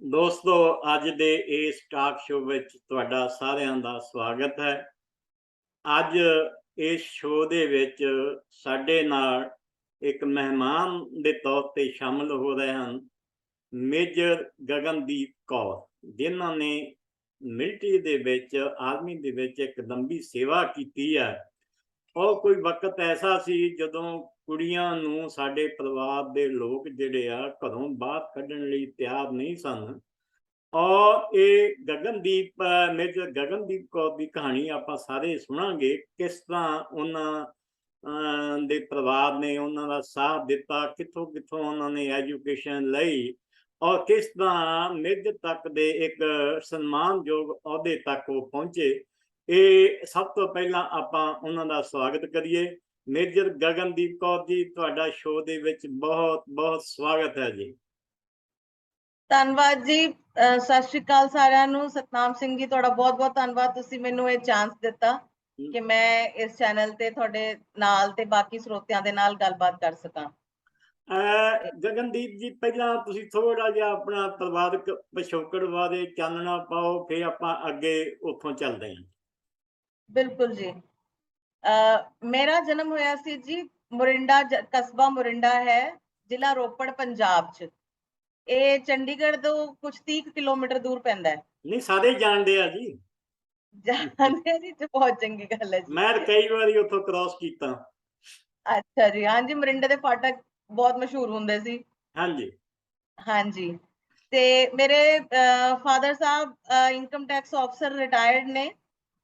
ਦੋਸਤੋ, ਅੱਜ ਦੇ ਇਸ ਟਾਕ ਸ਼ੋ ਵਿੱਚ ਤੁਹਾਡਾ ਸਾਰਿਆਂ ਦਾ ਸਵਾਗਤ ਹੈ। ਅੱਜ ਇਸ ਸ਼ੋਅ ਦੇ ਵਿੱਚ ਸਾਡੇ ਨਾਲ ਇੱਕ ਮਹਿਮਾਨ ਦੇ ਤੌਰ ਤੇ ਸ਼ਾਮਲ ਹੋ ਰਹੇ ਹਨ ਮੇਜਰ ਗਗਨਦੀਪ ਕੌਰ, ਜਿਨ੍ਹਾਂ ਨੇ ਮਿਲਟਰੀ ਦੇ ਵਿੱਚ, ਆਰਮੀ ਦੇ ਵਿੱਚ ਇੱਕ ਲੰਬੀ ਸੇਵਾ ਕੀਤੀ ਹੈ। और कोई वक्त ऐसा सी जदों कुड़ियां नूं साडे परिवार दे लोग जिहड़े आ घरों बाहर कड्ढण लई तैयार नहीं सन। और ये गगनदीप मेजर गगनदीप कौर की कहानी आपां सारे सुणांगे, किस तरह उन्हां दे परिवार ने उन्हां दा साथ दिता, कित्थों कित्थों उन्होंने एजुकेशन लई और किस तरह मेजर तक दे एक सन्मानयोग अहुदे तक वो पहुंचे। ਇਹ ਸਭ ਤੋਂ ਪਹਿਲਾਂ ਆਪਾਂ ਉਹਨਾਂ ਦਾ ਸਵਾਗਤ ਕਰੀਏ। ਮੇਜਰ ਗਗਨਦੀਪ ਕੌਰ ਜੀ, ਤੁਹਾਡਾ ਸ਼ੋਅ ਦੇ ਵਿੱਚ ਬਹੁਤ ਬਹੁਤ ਸਵਾਗਤ ਹੈ ਜੀ। ਧੰਨਵਾਦ ਜੀ। ਸਤਿ ਸ਼੍ਰੀ ਅਕਾਲ ਸਾਰਿਆਂ ਨੂੰ। ਸਤਨਾਮ ਸਿੰਘ ਜੀ, ਤੁਹਾਡਾ ਬਹੁਤ ਬਹੁਤ ਧੰਨਵਾਦ, ਤੁਸੀਂ ਮੈਨੂੰ ਇਹ ਚਾਂਸ ਦਿੱਤਾ ਕਿ ਮੈਂ ਇਸ ਚੈਨਲ ਤੇ ਤੁਹਾਡੇ ਨਾਲ ਤੇ ਬਾਕੀ ਸਰੋਤਿਆਂ ਦੇ ਨਾਲ ਗੱਲਬਾਤ ਕਰ ਸਕਾਂ। ਗਗਨਦੀਪ ਜੀ, ਪਹਿਲਾਂ ਤੁਸੀਂ ਥੋੜਾ ਜਿਹਾ ਆਪਣਾ ਪਰਿਵਾਰਕ ਪਿਛੋਕੜ ਬਾਰੇ ਚਾਨਣਾ ਪਾਓ, ਫਿਰ ਆਪਾਂ ਅੱਗੇ ਉੱਥੋਂ ਚੱਲਦੇ ਹਾਂ। ਬਿਲਕੁਲ ਜੀ। ਮੇਰਾ ਜਨਮ ਹੋਇਆ ਸੀ ਜੀ ਮੋਰਿੰਡਾ, ਕਸਬਾ ਮੋਰਿੰਡਾ ਹੈ, ਜ਼ਿਲ੍ਹਾ ਰੋਪੜ, ਪੰਜਾਬ 'ਚ। ਇਹ ਚੰਡੀਗੜ੍ਹ ਤੋਂ ਕੁਝ 30 ਕਿਲੋਮੀਟਰ ਦੂਰ ਪੈਂਦਾ ਹੈ। ਨਹੀਂ, ਸਾਰੇ ਜਾਣਦੇ ਆ ਜੀ। ਜਾਣਦੇ ਜੀ, ਤੇ ਬਹੁਤ ਚੰਗੀ ਗੱਲ ਹੈ ਜੀ। ਮੈਂ ਕਈ ਵਾਰੀ ਉੱਥੋਂ ਕ੍ਰਾਸ ਕੀਤਾ। ਅੱਛਾ ਜੀ। ਹਾਂਜੀ, ਮੋਰਿੰਡੇ ਦੇ ਫਾਟਕ ਬਹੁਤ ਮਸ਼ਹੂਰ ਹੁੰਦੇ ਸੀ। ਹਾਂਜੀ ਹਾਂਜੀ। ਤੇ ਮੇਰੇ ਫਾਦਰ ਸਾਹਿਬ ਇਨਕਮ ਟੈਕਸ ਆਫਸਰ ਰਿਟਾਇਰਡ ਨੇ,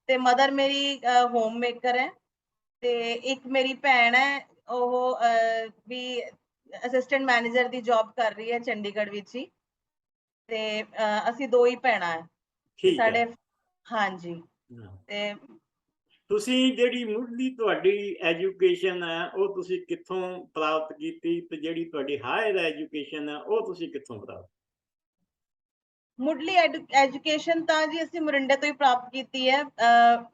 ਤੇ ਮਦਰ ਮੇਰੀ ਹੋਮ ਮੇਕਰ ਹੈ, ਤੇ ਇੱਕ ਮੇਰੀ ਭੈਣ ਹੈ, ਉਹ ਵੀ ਅਸਿਸਟੈਂਟ ਮੈਨੇਜਰ ਦੀ ਜੌਬ ਕਰ ਰਹੀ ਹੈ ਚੰਡੀਗੜ੍ਹ ਵਿੱਚ ਹੀ। ਤੇ ਅਸੀਂ ਦੋ ਹੀ ਭੈਣਾਂ ਹੈ ਤੇ ਸਾਡੇ। ਹਾਂਜੀ। ਤੇ ਤੁਸੀਂ ਜਿਹੜੀ ਮੁੱਢਲੀ ਤੁਹਾਡੀ ਐਜੂਕੇਸ਼ਨ ਹੈ ਉਹ ਤੁਸੀਂ ਕਿੱਥੋਂ ਪ੍ਰਾਪਤ ਕੀਤੀ, ਤੇ ਜਿਹੜੀ ਤੁਹਾਡੀ ਹਾਇਰ ਐਜੂਕੇਸ਼ਨ ਹੈ ਉਹ ਤੁਸੀਂ ਕਿੱਥੋਂ ਪ੍ਰਾਪਤ? ਮੁੱਢਲੀ ਐਜੂਕੇਸ਼ਨ ਤਾਂ ਜੀ ਅਸੀਂ ਮੋਰਿੰਡੇ ਤੋਂ ਹੀ ਪ੍ਰਾਪਤ ਕੀਤੀ ਹੈ।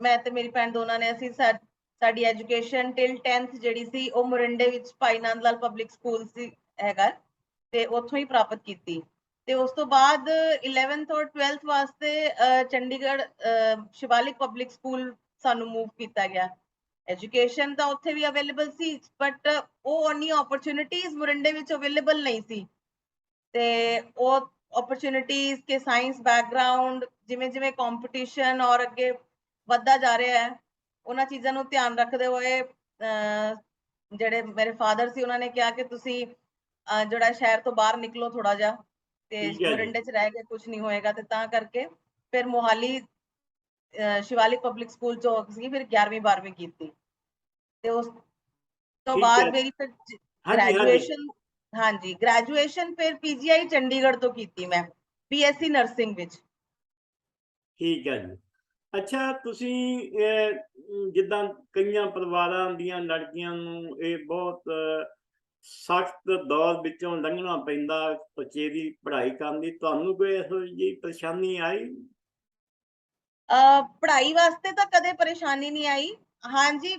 ਮੈਂ ਤੇ ਮੇਰੀ ਭੈਣ ਦੋਨਾਂ ਨੇ, ਅਸੀਂ ਸਾਡੀ ਐਜੂਕੇਸ਼ਨ ਟਿਲ 10th ਜਿਹੜੀ ਸੀ ਉਹ ਮੋਰਿੰਡੇ ਵਿੱਚ ਭਾਈ ਨੰਦ ਲਾਲ ਪਬਲਿਕ ਸਕੂਲ ਸੀ ਹੈਗਾ, ਤੇ ਉੱਥੋਂ ਹੀ ਪ੍ਰਾਪਤ ਕੀਤੀ। ਤੇ ਉਸ ਤੋਂ ਬਾਅਦ 11th ਔਰ 12th ਵਾਸਤੇ ਚੰਡੀਗੜ੍ਹ ਸ਼ਿਵਾਲਿਕ ਪਬਲਿਕ ਸਕੂਲ ਸਾਨੂੰ ਮੂਵ ਕੀਤਾ ਗਿਆ। ਐਜੂਕੇਸ਼ਨ ਤਾਂ ਉੱਥੇ ਵੀ ਅਵੇਲੇਬਲ ਸੀ, ਬਟ ਉਹ ਉਨੀ ਓਪਰਚੁਨਿਟੀਜ਼ ਮੋਰਿੰਡੇ ਵਿੱਚ ਅਵੇਲੇਬਲ ਨਹੀਂ ਸੀ। ਤੇ ਉਹ ਓਪਰਚੁਨਿਟੀਜ਼ ਕੇ ਸਾਇੰਸ ਬੈਕਗਰਾਉਂਡ, ਜਿਵੇਂ ਜਿਵੇਂ ਕੰਪੀਟੀਸ਼ਨ ਔਰ ਅੱਗੇ ਵੱਧਦਾ ਜਾ ਰਿਹਾ ਹੈ, ਉਹਨਾਂ ਚੀਜ਼ਾਂ ਨੂੰ ਧਿਆਨ ਰੱਖਦੇ ਹੋਏ ਜਿਹੜੇ ਮੇਰੇ ਫਾਦਰ ਸੀ ਉਹਨਾਂ ਨੇ ਕਿਹਾ ਕਿ ਤੁਸੀਂ ਜਿਹੜਾ ਸ਼ਹਿਰ ਤੋਂ ਬਾਹਰ ਨਿਕਲੋ ਥੋੜਾ ਜਿਹਾ, ਤੇ ਮੋਰਿੰਡੇ 'ਚ ਰਹਿ ਕੇ ਕੁਝ ਨਹੀਂ ਹੋਏਗਾ। ਤੇ ਤਾਂ ਕਰਕੇ ਫਿਰ ਮੋਹਾਲੀ ਸ਼ਿਵਾਲਿਕ ਪਬਲਿਕ ਸਕੂਲ 'ਚੋਂ ਅਸੀਂ ਫਿਰ 11ਵੀਂ 12ਵੀਂ ਕੀਤੀ, ਤੇ ਉਸ ਤੋਂ ਬਾਅਦ ਮੇਰੀ ਫਿਰ ਗ੍ਰੈਜੂਏਸ਼ਨ। ਹਾਂਜੀ, ਗ੍ਰੈਜੂਏਸ਼ਨ ਫਿਰ ਪੀਜੀਆਈ ਚੰਡੀਗੜ੍ਹ ਤੋਂ ਕੀਤੀ ਮੈਂ, ਬੀਐਸਸੀ ਨਰਸਿੰਗ ਵਿੱਚ। ਠੀਕ ਹੈ ਜੀ। ਅੱਛਾ, ਤੁਸੀਂ ਜਿੱਦਾਂ ਕਈਆਂ ਪਰਿਵਾਰਾਂ ਦੀਆਂ ਲੜਕੀਆਂ ਨੂੰ ਇਹ ਬਹੁਤ ਸਖਤ ਦੌਰ ਵਿੱਚੋਂ ਲੰਘਣਾ ਪੈਂਦਾ ਉਚੇਰੀ ਪੜ੍ਹਾਈ ਕਰਨ ਦੀ, ਤੁਹਾਨੂੰ ਕੋਈ ਇਹੋ ਜਿਹੀ ਪਰੇਸ਼ਾਨੀ ਆਈ? ਪੜ੍ਹਾਈ ਵਾਸਤੇ ਤਾਂ ਕਦੇ ਪਰੇਸ਼ਾਨੀ ਨਹੀਂ ਆਈ। ਹਾਂਜੀ,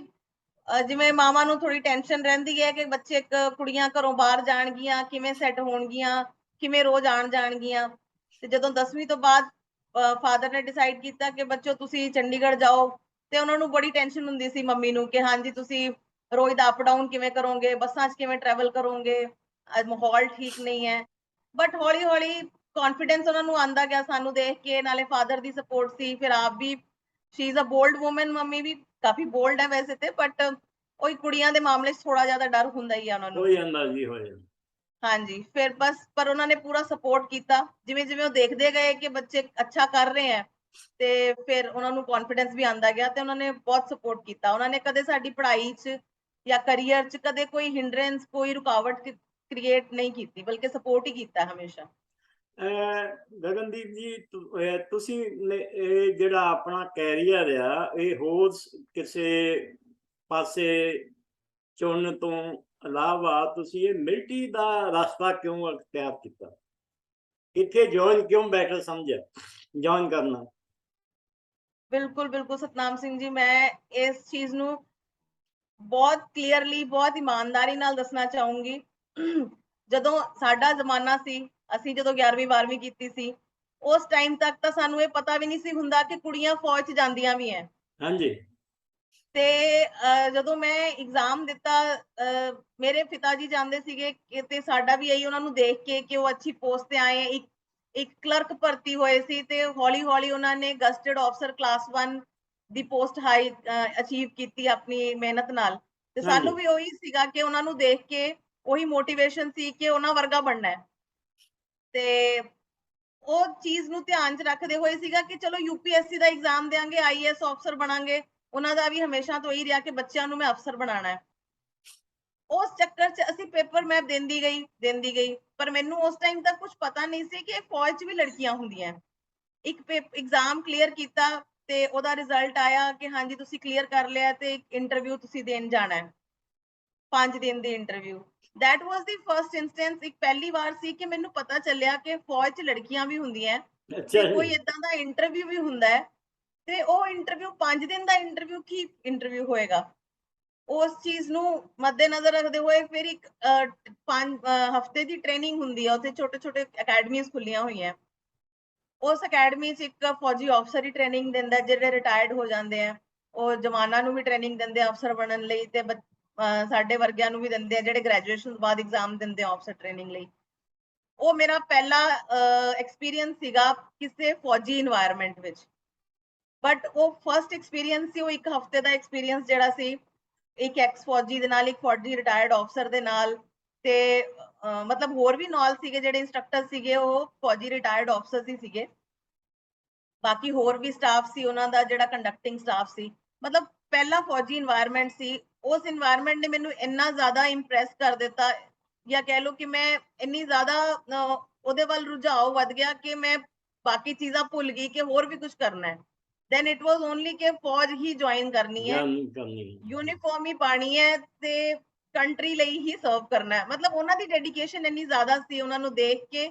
ਜਿਵੇਂ ਮਾਵਾਂ ਨੂੰ ਥੋੜੀ ਟੈਨਸ਼ਨ ਰਹਿੰਦੀ ਹੈ ਕਿ ਬੱਚੇ ਕੁੜੀਆਂ ਘਰੋਂ ਬਾਹਰ ਜਾਣਗੀਆਂ, ਕਿਵੇਂ ਸੈੱਟ ਹੋਣਗੀਆਂ, ਕਿਵੇਂ ਰੋਜ਼ ਆਣ ਜਾਣਗੀਆਂ। ਤੇ ਜਦੋਂ 10ਵੀਂ ਤੋਂ ਬਾਅਦ ਫਾਦਰ ਨੇ ਡਿਸਾਈਡ ਕੀਤਾ ਕਿ ਬੱਚੋ ਤੁਸੀਂ ਚੰਡੀਗੜ੍ਹ ਜਾਓ, ਤੇ ਉਹਨਾਂ ਨੂੰ ਬੜੀ ਟੈਨਸ਼ਨ ਹੁੰਦੀ ਸੀ ਮੰਮੀ ਨੂੰ ਕਿ ਹਾਂਜੀ ਤੁਸੀਂ ਰੋਜ਼ ਦਾ ਅਪ ਡਾਊਨ ਕਿਵੇਂ ਕਰੋਗੇ, ਬੱਸਾਂ 'ਚ ਕਿਵੇਂ ਟਰੈਵਲ ਕਰੋਗੇ, ਮਾਹੌਲ ਠੀਕ ਨਹੀਂ ਹੈ। ਬਟ ਹੌਲੀ ਹੌਲੀ ਕੌਨਫੀਡੈਂਸ ਉਹਨਾਂ ਨੂੰ ਆਉਂਦਾ ਗਿਆ ਸਾਨੂੰ ਦੇਖ ਕੇ, ਨਾਲੇ ਫਾਦਰ ਦੀ ਸਪੋਰਟ ਸੀ, ਫਿਰ ਆਪ ਵੀ she is a bold woman. Mummy ਵੀ ਕਾਫੀ ਬੋਲਡ ਹੈ ਵੈਸੇ ਤੇ, ਬਟ ਉਹੀ ਕੁੜੀਆਂ ਦੇ ਮਾਮਲੇ 'ਚ ਥੋੜਾ ਜਿਆਦਾ ਡਰ ਹੁੰਦਾ ਹੀ ਆ ਉਹਨਾਂ ਨੂੰ। ਹੋ ਜਾਂਦਾ ਜੀ, ਹੋ ਜਾਂਦਾ। ਹਾਂਜੀ, ਫਿਰ ਬਸ ਪਰ ਉਹਨਾਂ ਨੇ ਪੂਰਾ ਸਪੋਰਟ ਕੀਤਾ। ਜਿਵੇਂ ਜਿਵੇਂ ਉਹ ਦੇਖਦੇ ਗਏ ਕਿ ਬੱਚੇ ਅੱਛਾ ਕਰ ਰਹੇ ਹੈ, ਤੇ ਫਿਰ ਉਹਨਾਂ ਨੂੰ ਕੌਨਫੀਡੈਂਸ ਵੀ ਆਉਂਦਾ ਗਿਆ, ਤੇ ਉਹਨਾਂ ਨੇ ਬਹੁਤ ਸਪੋਰਟ ਕੀਤਾ। ਉਹਨਾਂ ਨੇ ਕਦੇ ਸਾਡੀ ਪੜ੍ਹਾਈ 'ਚ ਜਾਂ ਕਰੀਅਰ 'ਚ ਕਦੇ ਕੋਈ ਹਿੰਡਰੈਂਸ, ਕੋਈ ਰੁਕਾਵਟ ਕ੍ਰੀਏਟ ਨਹੀਂ ਕੀਤੀ, ਬਲਕਿ ਸਪੋਰਟ ਹੀ ਕੀਤਾ ਹਮੇਸ਼ਾ। ਗਗਨਦੀਪ ਜੀ, ਤੁਸੀਂ ਇਹ ਜਿਹੜਾ ਆਪਣਾ ਕੈਰੀਅਰ ਆ ਇਹ ਹੋਰ ਕਿਸੇ ਪਾਸੇ ਚੁਣਨ ਤੋਂ ਇਲਾਵਾ ਤੁਸੀਂ ਇਹ ਮਿਲਟਰੀ ਦਾ ਰਸਤਾ ਕਿਉਂ ਅਖਤਿਆਰ ਕੀਤਾ? ਇੱਥੇ ਜੁਆਇਨ ਕਿਉਂ ਬੈਟਰ ਸਮਝਿਆ ਜੁਆਇਨ ਕਰਨਾ? ਬਿਲਕੁਲ ਬਿਲਕੁਲ ਸਤਨਾਮ ਸਿੰਘ ਜੀ, ਮੈਂ ਇਸ ਚੀਜ਼ ਨੂੰ ਬਹੁਤ ਕਲੀਅਰਲੀ, ਬਹੁਤ ਇਮਾਨਦਾਰੀ ਨਾਲ ਦੱਸਣਾ ਚਾਹੂੰਗੀ। ਜਦੋਂ ਸਾਡਾ ਜ਼ਮਾਨਾ ਸੀ, ਅਸੀਂ ਜਦੋਂ 11ਵੀਂ 12ਵੀਂ ਕੀਤੀ ਸੀ, ਉਸ ਟਾਈਮ ਤੱਕ ਤਾਂ ਸਾਨੂੰ ਇਹ ਪਤਾ ਵੀ ਨਹੀਂ ਸੀ ਹੁੰਦਾ ਕਿ ਕੁੜੀਆਂ ਫੌਜ 'ਚ ਜਾਂਦੀਆਂ ਵੀ ਹੈ। ਹਾਂਜੀ ਤੇ ਜਦੋਂ ਮੈਂ ਐਗਜ਼ਾਮ ਦਿੱਤਾ, ਮੇਰੇ ਪਿਤਾ ਜੀ ਜਾਂਦੇ ਸੀਗੇ ਤੇ ਸਾਡਾ ਵੀ ਇਹੀ ਉਹਨਾਂ ਨੂੰ ਦੇਖ ਕੇ ਕਿ ਉਹ ਅੱਛੀ ਪੋਸਟ ਤੇ ਆਏ, ਇੱਕ ਕਲਰਕ ਭਰਤੀ ਹੋਏ ਸੀ ਤੇ ਹੌਲੀ ਹੌਲੀ ਉਹਨਾਂ ਨੇ ਗਸਟਡ ਆਫਸਰ ਕਲਾਸ 1 ਦੀ ਪੋਸਟ ਹਾਈ ਅਚੀਵ ਕੀਤੀ ਆਪਣੀ ਮਿਹਨਤ ਨਾਲ। ਤੇ ਸਾਨੂੰ ਵੀ ਉਹੀ ਸੀਗਾ ਕਿ ਉਹਨਾਂ ਨੂੰ ਦੇਖ ਕੇ ਉਹੀ ਮੋਟੀਵੇਸ਼ਨ ਸੀ ਕਿ ਉਹਨਾਂ ਵਰਗਾ ਬਣਨਾ ਹੈ। ਤੇ ਉਹ ਚੀਜ਼ ਨੂੰ ਧਿਆਨ 'ਚ ਰੱਖਦੇ ਹੋਏ ਸੀਗਾ ਕਿ ਚਲੋ UPSC ਦਾ ਐਗਜ਼ਾਮ ਦੇਾਂਗੇ, IAS ਅਫਸਰ ਬਣਾਂਗੇ। ਉਹਨਾਂ ਦਾ ਵੀ ਹਮੇਸ਼ਾ ਤੋਂ ਹੀ ਰਿਹਾ ਕਿ ਬੱਚਿਆਂ ਨੂੰ ਮੈਂ ਅਫਸਰ ਬਣਾਉਣਾ ਹੈ। ਉਸ ਚੱਕਰ 'ਚ ਅਸੀਂ ਪੇਪਰ ਮੈਂ ਦਿੰਦੀ ਗਈ, ਪਰ ਮੈਨੂੰ ਉਸ ਟਾਈਮ ਤੱਕ ਕੁਝ ਪਤਾ ਨਹੀਂ ਸੀ ਕਿ ਫੌਜ 'ਚ ਵੀ ਲੜਕੀਆਂ ਹੁੰਦੀਆਂ। ਇੱਕ ਐਗਜ਼ਾਮ ਕਲੀਅਰ ਕੀਤਾ ਤੇ ਉਹਦਾ ਰਿਜ਼ਲਟ ਆਇਆ ਕਿ ਹਾਂਜੀ ਤੁਸੀਂ ਕਲੀਅਰ ਕਰ ਲਿਆ ਤੇ ਇੰਟਰਵਿਊ ਤੁਸੀਂ ਦੇਣ ਜਾਣਾ ਹੈ, 5 ਦਿਨ ਦੀ interview. that was the first instance, ਇੱਕ ਪਹਿਲੀ ਵਾਰ ਸੀ ਕਿ ਮੈਨੂੰ ਪਤਾ ਚੱਲਿਆ ਕਿ ਫੌਜ 'ਚ ਲੜਕੀਆਂ ਵੀ ਹੁੰਦੀਆਂ ਅੱਛਾ ਤੇ ਜੀ ਕੋਈ ਏਦਾਂ ਦਾ ਇੰਟਰਵਿਊ ਵੀ ਹੁੰਦਾ ਹੈ। ਤੇ ਉਹ ਇੰਟਰਵਿਊ 5 ਦਿਨ ਦਾ ਇੰਟਰਵਿਊ ਕੀ ਇੰਟਰਵਿਊ ਹੋਏਗਾ, ਉਸ ਚੀਜ਼ ਨੂੰ ਮੱਦੇਨਜ਼ਰ ਰੱਖਦੇ ਹੋਏ ਫਿਰ ਇੱਕ 5 ਹਫ਼ਤੇ ਦੀ ਟ੍ਰੇਨਿੰਗ ਹੁੰਦੀ ਹੈ। ਉੱਥੇ ਛੋਟੇ ਛੋਟੇ ਅਕੈਡਮੀਜ਼ ਖੁੱਲੀਆਂ ਹੋਈਆਂ। ਉਸ ਅਕੈਡਮੀ 'ਚ ਇੱਕ ਫੌਜੀ ਅਫਸਰ ਹੀ ਟ੍ਰੇਨਿੰਗ ਦਿੰਦਾ, ਜਿਹੜੇ ਰਿਟਾਇਰਡ ਹੋ ਜਾਂਦੇ ਆ। ਉਹ ਜਵਾਨਾਂ ਨੂੰ ਵੀ ਟ੍ਰੇਨਿੰਗ ਦਿੰਦੇ ਆ ਅਫਸਰ ਬਣਨ ਲਈ, ਤੇ ਸਾਡੇ ਵਰਗਿਆਂ ਨੂੰ ਵੀ ਦਿੰਦੇ ਆ ਜਿਹੜੇ ਗ੍ਰੈਜੂਏਸ਼ਨ ਤੋਂ ਬਾਅਦ ਐਗਜ਼ਾਮ ਦਿੰਦੇ ਆ ਅਫਸਰ ਟ੍ਰੇਨਿੰਗ ਲਈ। ਉਹ ਮੇਰਾ ਪਹਿਲਾ ਐਕਸਪੀਰੀਅੰਸ ਸੀਗਾ ਕਿਸੇ ਫੌਜੀ ਇਨਵਾਇਰਨਮੈਂਟ ਵਿੱਚ। ਬਟ ਉਹ ਫਸਟ ਐਕਸਪੀਰੀਅੰਸ ਸੀ, ਉਹ ਇੱਕ ਹਫ਼ਤੇ ਦਾ ਐਕਸਪੀਰੀਅੰਸ ਜਿਹੜਾ ਸੀ, ਇੱਕ ਐਕਸ ਫੌਜੀ ਦੇ ਨਾਲ, ਇੱਕ ਫੌਜੀ ਰਿਟਾਇਰਡ ਅਫਸਰ ਦੇ ਨਾਲ, ਤੇ ਮਤਲਬ ਹੋਰ ਵੀ ਨਾਲ ਸੀਗੇ ਜਿਹੜੇ ਇੰਸਟ੍ਰਕਟਰ ਸੀਗੇ, ਉਹ ਫੌਜੀ ਰਿਟਾਇਰਡ ਅਫਸਰ ਹੀ ਸੀਗੇ। ਬਾਕੀ ਹੋਰ ਵੀ ਸਟਾਫ ਸੀ ਉਹਨਾਂ ਦਾ, ਜਿਹੜਾ ਕੰਡਕਟਿੰਗ ਸਟਾਫ ਸੀ। ਮਤਲਬ ਪਹਿਲਾ ਫੌਜੀ ਇਨਵਾਇਰਨਮੈਂਟ ਸੀ। ਉਸ ਇਨਵਾਇਰਨਮੈਂਟ ਨੇ ਮੈਨੂੰ ਇੰਨਾ ਜ਼ਿਆਦਾ ਇੰਪ੍ਰੈਸ ਕਰ ਦਿੱਤਾ, ਜਾਂ ਕਹਿ ਲਓ ਕਿ ਮੈਂ ਇੰਨੀ ਜ਼ਿਆਦਾ ਉਹਦੇ ਵੱਲ ਰੁਝਾਓ ਵੱਧ ਗਿਆ ਕਿ ਮੈਂ ਬਾਕੀ ਚੀਜ਼ਾਂ ਭੁੱਲ ਗਈ ਕਿ ਹੋਰ ਵੀ ਕੁਝ ਕਰਨਾ ਹੈ। then it was only ਕਿ ਫੌਜ ਹੀ ਜੁਆਇਨ ਕਰਨੀ ਹੈ, ਯੂਨੀਫਾਰਮ ਹੀ ਪਾਣੀ ਹੈ ਤੇ ਕੰਟਰੀ ਲਈ ਹੀ ਸਰਵ ਕਰਨਾ ਹੈ। ਮਤਲਬ ਉਹਨਾਂ ਦੀ ਡੈਡੀਕੇਸ਼ਨ ਇੰਨੀ ਜ਼ਿਆਦਾ ਸੀ, ਉਹਨਾਂ ਨੂੰ ਦੇਖ ਕੇ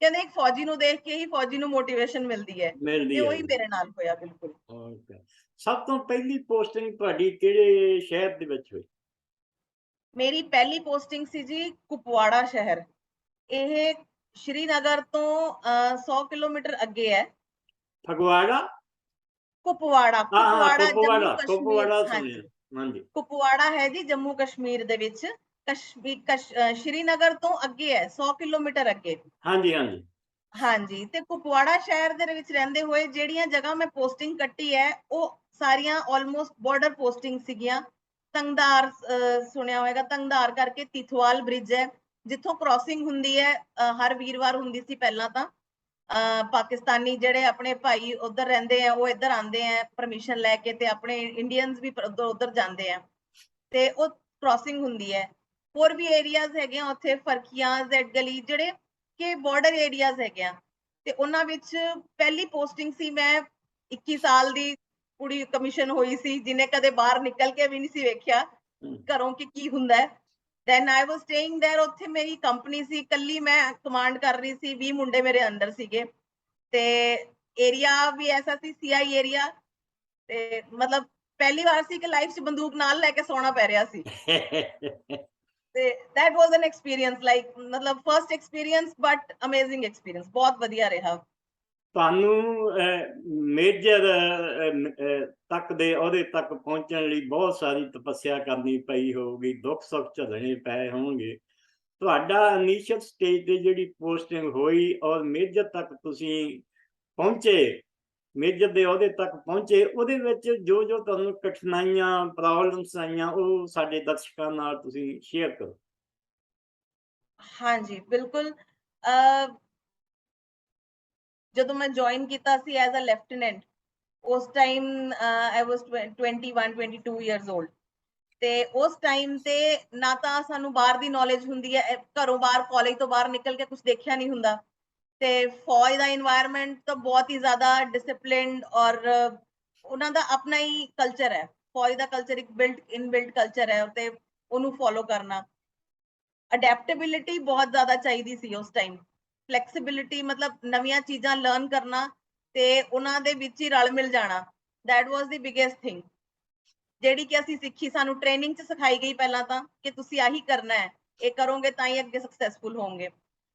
ਕਹਿੰਦੇ ਇੱਕ ਫੌਜੀ ਨੂੰ ਦੇਖ ਕੇ ਹੀ ਫੌਜੀ ਨੂੰ ਮੋਟੀਵੇਸ਼ਨ ਮਿਲਦੀ ਹੈ, ਤੇ ਉਹੀ ਮੇਰੇ ਨਾਲ ਹੋਇਆ। ਬਿਲਕੁਲ। ਸਭ ਤੋਂ ਪਹਿਲੀ ਪੋਸਟਿੰਗ ਤੁਹਾਡੀ ਕਿਹੜੇ ਸ਼ਹਿਰ ਦੇ ਵਿੱਚ ਹੋਈ? ਮੇਰੀ ਪਹਿਲੀ ਪੋਸਟਿੰਗ ਸੀ ਜੀ ਕੁਪਵਾੜਾ ਸ਼ਹਿਰ। ਇਹ ਸ਼੍ਰੀਨਗਰ ਤੋਂ 100 ਕਿਲੋਮੀਟਰ ਅੱਗੇ ਹੈ। ਫਗਵਾੜਾ? ਕੁਪਵਾੜਾ, ਹਾਂ ਕੁਪਵਾੜਾ ਜੰਮੂ ਕੁਪਵਾੜਾ, ਕਸ਼ਮੀਰ। ਕੁਪਵਾੜਾ ਸੁਣਿਆ। ਹਾਂਜੀ, ਹਾਂਜੀ ਕੁਪਵਾੜਾ ਹੈ ਜੀ ਜੰਮੂ ਕਸ਼ਮੀਰ ਦੇ ਵਿੱਚ। ਸ਼੍ਰੀਨਗਰ ਤੋਂ ਅੱਗੇ ਹੈ, 100 ਕਿਲੋਮੀਟਰ ਅੱਗੇ। ਹਾਂਜੀ ਹਾਂਜੀ ਹਾਂਜੀ, ਤੇ ਕੁਪਵਾੜਾ ਸ਼ਹਿਰ ਦੇ ਵਿੱਚ ਰਹਿੰਦੇ ਹੋਏ ਜਿਹੜੀਆਂ ਜਗ੍ਹਾ ਮੈਂ ਪੋਸਟਿੰਗ ਕੱਟੀ ਹੈ, ਉਹ ਸਾਰੀਆਂ ਆਲਮੋਸਟ ਬਾਰਡਰ ਪੋਸਟਿੰਗ ਸੀਗੀਆਂ। ਤੰਗਧਾਰ ਸੁਣਿਆ ਹੋਏਗਾ, ਤੰਗਧਾਰ ਕਰਕੇ ਤਿਥਵਾਲ ਬ੍ਰਿਜ ਹੈ, ਜਿੱਥੋਂ ਕ੍ਰਾਸਿੰਗ ਹੁੰਦੀ ਹੈ, ਹਰ ਵੀਰਵਾਰ ਹੁੰਦੀ ਸੀ ਪਹਿਲਾਂ ਤਾਂ। ਪਾਕਿਸਤਾਨੀ ਜਿਹੜੇ ਆਪਣੇ ਭਾਈ ਉਧਰ ਰਹਿੰਦੇ ਆ, ਉਹ ਇੱਧਰ ਆਉਂਦੇ ਆ ਪਰਮਿਸ਼ਨ ਲੈ ਕੇ, ਤੇ ਆਪਣੇ ਇੰਡੀਅਨਸ ਵੀ ਉਧਰ ਜਾਂਦੇ ਆ, ਤੇ ਉਹ ਕ੍ਰਾਸਿੰਗ ਹੁੰਦੀ ਹੈ। ਹੋਰ ਵੀ ਏਰੀਆਜ਼ ਹੈਗੇ ਆ ਉੱਥੇ, ਫਰਕੀਆਂ, ਜ਼ੈਡ ਗਲੀ, ਜਿਹੜੇ ਕਿ ਬਾਰਡਰ ਏਰੀਆਜ਼ ਹੈਗੇ ਆ। ਤੇ ਉਹਨਾਂ ਵਿੱਚ ਪਹਿਲੀ ਪੋਸਟਿੰਗ ਸੀ। ਮੈਂ 21 ਸਾਲ ਦੀ ਕੁੜੀ ਕਮਿਸ਼ਨ ਹੋਈ ਸੀ, ਜਿਹਨੇ ਕਦੇ ਬਾਹਰ ਨਿਕਲ ਕੇ ਵੀ ਨਹੀਂ ਸੀ ਵੇਖਿਆ ਘਰੋਂ ਕਿ ਕੀ ਹੁੰਦਾ ਹੈ। then I was staying there, ਉੱਥੇ ਮੇਰੀ ਕੰਪਨੀ ਸੀ, ਕੱਲੀ ਮੈਂ ਕਮਾਂਡ ਕਰ ਰਹੀ ਸੀ, 20 ਮੁੰਡੇ ਮੇਰੇ ਅੰਦਰ ਸੀਗੇ, ਤੇ ਏਰੀਆ ਵੀ ਐਸਾ ਸੀ CI ਏਰੀਆ। ਤੇ ਮਤਲਬ ਪਹਿਲੀ ਵਾਰ ਸੀ ਕਿ ਲਾਈਫ 'ਚ ਬੰਦੂਕ ਨਾਲ ਲੈ ਕੇ ਸੌਣਾ ਪੈ ਰਿਹਾ ਸੀ। ਤੇ that was an experience, like ਮਤਲਬ first experience but amazing experience, ਬਹੁਤ ਵਧੀਆ ਰਿਹਾ। ਤੁਹਾਨੂੰ ਮੇਜਰ ਤੱਕ ਦੇ ਅਹੁਦੇ ਤੱਕ ਪਹੁੰਚਣ ਲਈ ਬਹੁਤ ਸਾਰੀ ਤਪੱਸਿਆ ਕਰਨੀ ਪਈ ਹੋਊਗੀ, ਦੁੱਖ ਸੁੱਖ ਝੱਲਣੇ ਪਏ ਹੋਣਗੇ। ਤੁਹਾਡਾ ਇਨੀਸ਼ੀਅਲ ਸਟੇਜ ਤੇ ਜਿਹੜੀ ਪੋਸਟਿੰਗ ਹੋਈ ਔਰ ਮੇਜਰ ਤੱਕ ਤੁਸੀਂ ਪਹੁੰਚੇ, ਮੇਜਰ ਦੇ ਅਹੁਦੇ ਤੱਕ ਪਹੁੰਚੇ, ਉਹਦੇ ਵਿੱਚ ਜੋ ਜੋ ਤੁਹਾਨੂੰ ਕਠਿਨਾਈਆਂ, ਪ੍ਰੋਬਲਮਸ ਆਈਆਂ, ਉਹ ਸਾਡੇ ਦਰਸ਼ਕਾਂ ਨਾਲ ਤੁਸੀਂ ਸ਼ੇਅਰ ਕਰੋ। ਹਾਂਜੀ ਬਿਲਕੁਲ। ਜਦੋਂ ਮੈਂ ਜੁਆਇਨ ਕੀਤਾ ਸੀ ਐਜ਼ ਅ ਲੈਫਟੀਨੈਂਟ, ਉਸ ਟਾਈਮ ਆਈ ਵਾਸ 21 22 ਇਅਰਸ 올ਡ। ਤੇ ਉਸ ਟਾਈਮ ਤੇ ਨਾ ਤਾਂ ਸਾਨੂੰ ਬਾਹਰ ਦੀ ਨੌਲੇਜ ਹੁੰਦੀ ਹੈ, ਘਰੋਂ ਬਾਹਰ, ਕਾਲਜ ਤੋਂ ਬਾਹਰ ਨਿਕਲ ਕੇ ਕੁਝ ਦੇਖਿਆ ਨਹੀਂ ਹੁੰਦਾ। ਤੇ ਫੌਜ ਦਾ ਇਨਵਾਇਰਨਮੈਂਟ ਤਾਂ ਬਹੁਤ ਹੀ ਜ਼ਿਆਦਾ ਡਿਸਪਲਿਨਡ, ਔਰ ਉਹਨਾਂ ਦਾ ਆਪਣਾ ਹੀ ਕਲਚਰ ਹੈ। ਫੌਜ ਦਾ ਕਲਚਰ ਇੱਕ ਇਨਬਿਲਟ ਕਲਚਰ ਹੈ, ਤੇ ਉਹਨੂੰ ਫੋਲੋ ਕਰਨਾ। ਅਡੈਪਟੇਬਿਲਿਟੀ ਬਹੁਤ ਜ਼ਿਆਦਾ ਚਾਹੀਦੀ ਸੀ ਉਸ ਟਾਈਮ, ਫਲੈਕਸੀਬਿਲਿਟੀ, ਮਤਲਬ ਨਵੀਆਂ ਚੀਜ਼ਾਂ ਲਰਨ ਕਰਨਾ ਤੇ ਉਹਨਾਂ ਦੇ ਵਿੱਚ ਹੀ ਰਲ ਮਿਲ ਜਾਣਾ। that was the biggest thing, ਜਿਹੜੀ ਕਿ ਅਸੀਂ ਸਿੱਖੀ, ਸਾਨੂੰ ਟ੍ਰੇਨਿੰਗ 'ਚ ਸਿਖਾਈ ਗਈ ਪਹਿਲਾਂ ਤਾਂ ਕਿ ਤੁਸੀਂ ਆਹੀ ਕਰਨਾ ਹੈ। ਇਹ ਕਰੋਗੇ ਤਾਂ ਹੀ ਅੱਗੇ ਸਕਸੈਸਫੁਲ ਹੋਵੋਗੇ।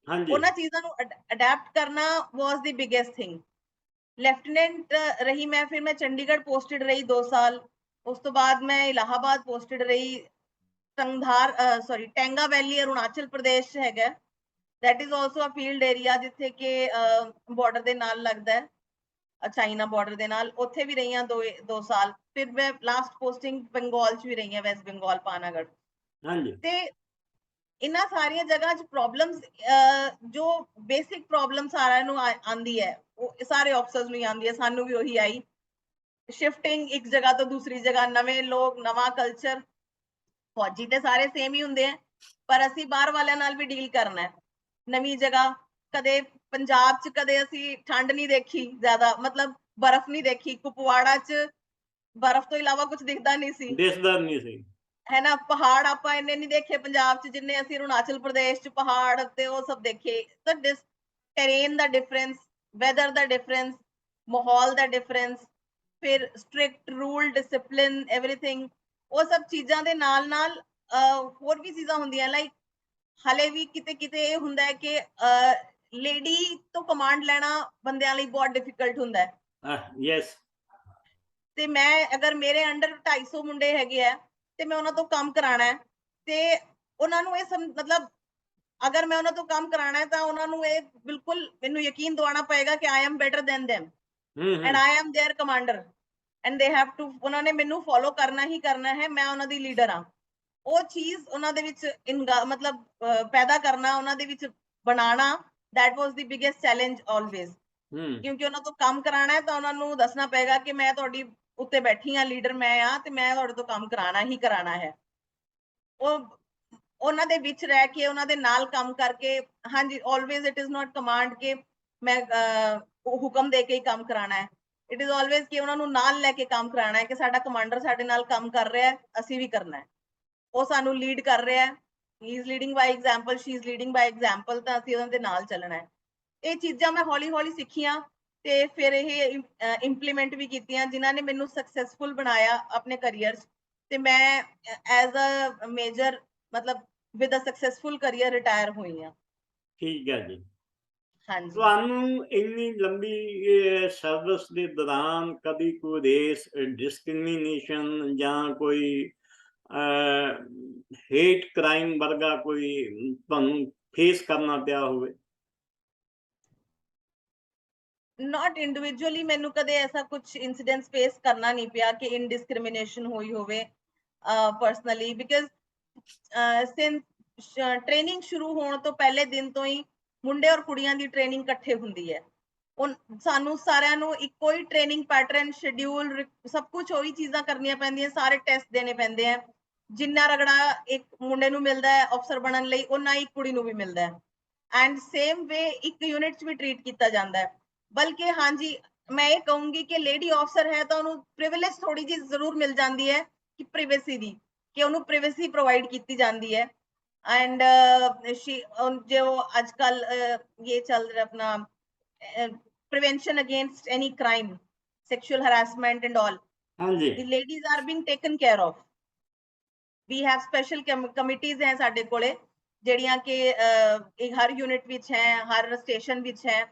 ਹਾਂਜੀ ਉਹਨਾਂ ਚੀਜ਼ਾਂ ਨੂੰ ਅਡੈਪਟ ਕਰਨਾ ਵਾਸ ਦੀ ਬਿਗੇਸਟ ਥਿੰਗ। ਲੈਫਟੀਨੈਂਟ ਰਹੀ ਮੈਂ, ਫਿਰ ਮੈਂ ਚੰਡੀਗੜ੍ਹ ਪੋਸਟਡ ਰਹੀ 2 ਸਾਲ। ਉਸ ਤੋਂ ਬਾਅਦ ਮੈਂ ਇਲਾਹਾਬਾਦ ਪੋਸਟਡ ਰਹੀ। ਟੈਂਗਾ ਵੈਲੀ ਅਰੁਣਾਚਲ ਪ੍ਰਦੇਸ਼ ਹੈਗਾ, that is also a field area ਜਿੱਥੇ ਕਿ ਬਾਰਡਰ ਦੇ ਨਾਲ ਲੱਗਦਾ ਹੈ, ਚਾਈਨਾ ਬਾਰਡਰ ਦੇ ਨਾਲ। ਉੱਥੇ ਵੀ ਰਹੀ ਹਾਂ 2 ਸਾਲ। ਫਿਰ ਮੈਂ ਲਾਸਟ ਪੋਸਟਿੰਗ ਬੰਗਾਲ 'ਚ ਵੀ ਰਹੀ ਹਾਂ, ਵੈਸਟ ਬੰਗਾਲ ਪਾਨਾਗੜ੍ਹ। ਹਾਂਜੀ ਤੇ ਇਹਨਾਂ ਸਾਰੀਆਂ ਜਗ੍ਹਾ 'ਚ ਪ੍ਰੋਬਲਮਸ, ਜੋ ਬੇਸਿਕ ਪ੍ਰੋਬਲਮ ਸਾਰਿਆਂ ਨੂੰ ਆਉਂਦੀ ਹੈ, ਉਹ ਸਾਰੇ ਆਫਸਰਸ ਨੂੰ ਹੀ ਆਉਂਦੀ ਹੈ, ਸਾਨੂੰ ਵੀ ਉਹੀ ਆਈ। ਸ਼ਿਫਟਿੰਗ ਇੱਕ ਜਗ੍ਹਾ ਤੋਂ ਦੂਸਰੀ ਜਗ੍ਹਾ, ਨਵੇਂ ਲੋਕ, ਨਵਾਂ ਕਲਚਰ। ਫੌਜੀ ਤੇ ਸਾਰੇ ਸੇਮ ਹੀ ਹੁੰਦੇ ਆ, ਪਰ ਅਸੀਂ ਬਾਹਰ ਵਾਲਿਆਂ ਨਾਲ ਵੀ ਡੀਲ ਕਰਨਾ ਹੈ। ਨਵੀਂ ਜਗ੍ਹਾ, ਕਦੇ ਪੰਜਾਬ 'ਚ ਕਦੇ ਅਸੀਂ ਠੰਡ ਨਹੀਂ ਦੇਖੀ ਜ਼ਿਆਦਾ, ਮਤਲਬ ਬਰਫ਼ ਨਹੀਂ ਦੇਖੀ। ਕੁਪਵਾੜਾ 'ਚ ਬਰਫ਼ ਤੋਂ ਇਲਾਵਾ ਕੁਝ ਦਿਖਦਾ ਨਹੀਂ ਸੀ, ਦਿਸਦਾ ਨਹੀਂ ਸੀ। ਹੈ ਨਾ। ਪਹਾੜ ਆਪਾਂ ਇੰਨੇ ਨਹੀਂ ਦੇਖੇ ਪੰਜਾਬ 'ਚ ਜਿੰਨੇ ਅਸੀਂ ਅਰੁਣਾਚਲ ਪ੍ਰਦੇਸ਼ 'ਚ ਪਹਾੜ ਤੇ ਉਹ ਸਭ ਦੇਖੇ। ਤਾਂ ਟੈਰੇਨ ਦਾ ਡਿਫਰੈਂਸ, ਵੈਦਰ ਦਾ ਡਿਫਰੈਂਸ, ਮਾਹੌਲ ਦਾ ਡਿਫਰੈਂਸ, ਫਿਰ ਸਟ੍ਰਿਕਟ ਰੂਲ, ਡਿਸਪਲਿਨ, ਐਵਰੀਥਿੰਗ। ਉਹ ਸਭ ਚੀਜ਼ਾਂ ਦੇ ਨਾਲ ਨਾਲ ਹੋਰ ਵੀ ਚੀਜ਼ਾਂ ਹੁੰਦੀਆਂ, ਲਾਈਕ ਹਾਲੇ ਵੀ ਕਿਤੇ ਕਿਤੇ ਇਹ ਹੁੰਦਾ ਹੈ ਕਿ ਲੇਡੀ ਤੋਂ ਕਮਾਂਡ ਲੈਣਾ ਬੰਦਿਆਂ ਲਈ ਬਹੁਤ ਡਿਫਿਕਲਟ ਹੁੰਦਾ ਹੈ। ਯੈਸ। ਤੇ ਮੈਂ ਅਗਰ ਮੇਰੇ ਅੰਡਰ 250 ਮੁੰਡੇ ਹੈਗੇ ਆ ਤੇ ਮੈਂ ਉਹਨਾਂ ਤੋਂ ਕੰਮ ਕਰਾਣਾ ਹੈ, ਤੇ ਉਹਨਾਂ ਨੂੰ ਇਹ ਮਤਲਬ ਅਗਰ ਮੈਂ ਉਹਨਾਂ ਤੋਂ ਕੰਮ ਕਰਾਣਾ ਹੈ ਤਾਂ ਉਹਨਾਂ ਨੂੰ ਇਹ ਬਿਲਕੁਲ ਮੈਨੂੰ ਯਕੀਨ ਦਿਵਾਉਣਾ ਪਏਗਾ ਕਿ I am better than them and I am their commander and they have to, ਉਹਨਾਂ ਨੇ ਮੈਨੂੰ ਫੋਲੋ ਕਰਨਾ ਹੀ ਕਰਨਾ ਹੈ, ਮੈਂ ਉਹਨਾਂ ਦੀ ਲੀਡਰ ਹਾਂ। ਉਹ ਚੀਜ਼ ਉਹਨਾਂ ਦੇ ਵਿੱਚ ਮਤਲਬ ਪੈਦਾ ਕਰਨਾ, ਉਹਨਾਂ ਦੇ ਵਿੱਚ ਬਣਾਉਣਾ, that was the biggest challenge always। ਕਿਉਂਕਿ ਉਹਨਾਂ ਤੋਂ ਕੰਮ ਕਰਾਣਾ ਹੈ ਤਾਂ ਉਹਨਾਂ ਨੂੰ ਦੱਸਣਾ ਪਏਗਾ ਕਿ ਮੈਂ ਤੁਹਾਡੀ ਉੱਤੇ ਬੈਠੀ ਹਾਂ, ਲੀਡਰ ਮੈਂ ਆ, ਤੇ ਮੈਂ ਤੁਹਾਡੇ ਤੋਂ ਕੰਮ ਕਰਾਣਾ ਹੀ ਕਰਾਣਾ ਹੈ। ਉਹ ਉਹਨਾਂ ਦੇ ਵਿੱਚ ਰਹਿ ਕੇ, ਉਹਨਾਂ ਦੇ ਨਾਲ ਕੰਮ ਕਰਕੇ। ਹਾਂਜੀ, always it is not command ਕਿ ਮੈਂ ਹੁਕਮ ਦੇ ਕੇ ਹੀ ਕੰਮ ਕਰਾਣਾ ਹੈ। it is always ਕਿ ਉਹਨਾਂ ਨੂੰ ਨਾਲ ਲੈ ਕੇ ਕੰਮ ਕਰਾਣਾ ਹੈ ਕਿ ਸਾਡਾ ਕਮਾਂਡਰ ਸਾਡੇ ਨਾਲ ਕੰਮ ਕਰ ਰਿਹਾ ਹੈ, ਅਸੀਂ ਵੀ ਕਰਨਾ ਹੈ। ਉਹ ਸਾਨੂੰ ਲੀਡ ਕਰ ਰਿਹਾ ਹੈ, he is leading by example, she is leading by example, ਤਾਂ ਅਸੀਂ ਉਹਨਾਂ ਦੇ ਨਾਲ ਚੱਲਣਾ ਹੈ। ਇਹ ਚੀਜ਼ਾਂ ਮੈਂ ਹੌਲੀ ਹੌਲੀ ਸਿੱਖੀਆਂ ਤੇ ਫਿਰ ਇਹ ਇੰਪਲੀਮੈਂਟ ਵੀ ਕੀਤੀਆਂ, ਜਿਨ੍ਹਾਂ ਨੇ ਮੈਨੂੰ ਸਕਸੈਸਫੁਲ ਬਣਾਇਆ ਆਪਣੇ ਕਰੀਅਰ 'ਚ। ਤੇ ਮੈਂ ਐਜ਼ ਅ ਮੇਜਰ, ਮਤਲਬ with a successful career retire ਹੋਈ ਹਾਂ। ਠੀਕ ਹੈ ਜੀ। ਹਾਂਜੀ। ਤੁਹਾਨੂੰ ਇੰਨੀ ਲੰਬੀ ਸਰਵਿਸ ਦੇ ਦੌਰਾਨ ਕਦੀ ਕੋਈ ਰੇਸ, ਡਿਸਕ੍ਰਿਮੀਨੇਸ਼ਨ ਜਾਂ ਕੋਈ ਹੇਟ ਕ੍ਰਾਈਮ ਵਰਗਾ ਕੋਈ ਤੁਹਾਨੂੰ ਫੇਸ ਕਰਨਾ ਪਿਆ ਹੋਵੇ? ਨਾਟ ਇੰਡੀਵਿਜੂਅਲੀ ਮੈਨੂੰ ਕਦੇ ਐਸਾ ਕੁਝ ਇਨਸੀਡੈਂਟ ਫੇਸ ਕਰਨਾ ਨਹੀਂ ਪਿਆ ਕਿ ਇਨਡਿਸਕ੍ਰਿਮੀਨੇਸ਼ਨ ਹੋਈ ਹੋਵੇ ਪਰਸਨਲੀ, ਬਿਕਾਜ਼ ਸਿੰਸ ਟ੍ਰੇਨਿੰਗ ਸ਼ੁਰੂ ਹੋਣ ਤੋਂ ਪਹਿਲੇ ਦਿਨ ਤੋਂ ਹੀ ਮੁੰਡੇ ਔਰ ਕੁੜੀਆਂ ਦੀ ਟ੍ਰੇਨਿੰਗ ਇਕੱਠੇ ਹੁੰਦੀ ਹੈ। ਸਾਨੂੰ ਸਾਰਿਆਂ ਨੂੰ ਇੱਕੋ ਹੀ ਟ੍ਰੇਨਿੰਗ ਪੈਟਰਨ, ਸ਼ਡਿਊਲ, ਸਭ ਕੁਝ ਉਹੀ ਚੀਜ਼ਾਂ ਕਰਨੀਆਂ ਪੈਂਦੀਆਂ, ਸਾਰੇ ਟੈਸਟ ਦੇਣੇ ਪੈਂਦੇ ਆ। ਜਿੰਨਾ ਰਗੜਾ ਇੱਕ ਮੁੰਡੇ ਨੂੰ ਮਿਲਦਾ ਹੈ ਅਫਸਰ ਬਣਨ ਲਈ, ਉਹਨਾਂ ਹੀ ਕੁੜੀ ਨੂੰ ਵੀ ਮਿਲਦਾ ਹੈ। ਐਂਡ ਸੇਮ ਵੇ ਇੱਕ ਯੂਨਿਟ 'ਚ ਵੀ ਟ੍ਰੀਟ ਕੀਤਾ ਜਾਂਦਾ ਹੈ। ਬਲਕਿ ਹਾਂਜੀ, ਮੈਂ ਇਹ ਕਹੂੰਗੀ ਕਿ ਲੇਡੀ ਆਫਸਰ ਹੈ ਤਾਂ ਉਹਨੂੰ ਪ੍ਰਿਵਿਲੇਜ ਥੋੜੀ ਜਿਹੀ ਜ਼ਰੂਰ ਮਿਲ ਜਾਂਦੀ ਹੈ ਕਿ ਪ੍ਰਾਈਵੇਸੀ ਦੀ, ਕਿ ਉਹਨੂੰ ਪ੍ਰਾਈਵੇਸੀ ਪ੍ਰੋਵਾਈਡ ਕੀਤੀ ਜਾਂਦੀ ਹੈ। ਐਂਡ ਜੋ ਅੱਜ ਕੱਲ ਇਹ ਚੱਲ ਰਿਹਾ ਆਪਣਾ prevention against any crime, sexual harassment and all, ਹਾਂਜੀ the ladies are being taken care of। we have special committees ਹੈ ਸਾਡੇ ਕੋਲੇ, ਜਿਹੜੀਆਂ ਕਿ ਹਰ ਯੂਨਿਟ ਵਿੱਚ ਹੈ, ਹਰ ਸਟੇਸ਼ਨ ਵਿੱਚ ਹੈ,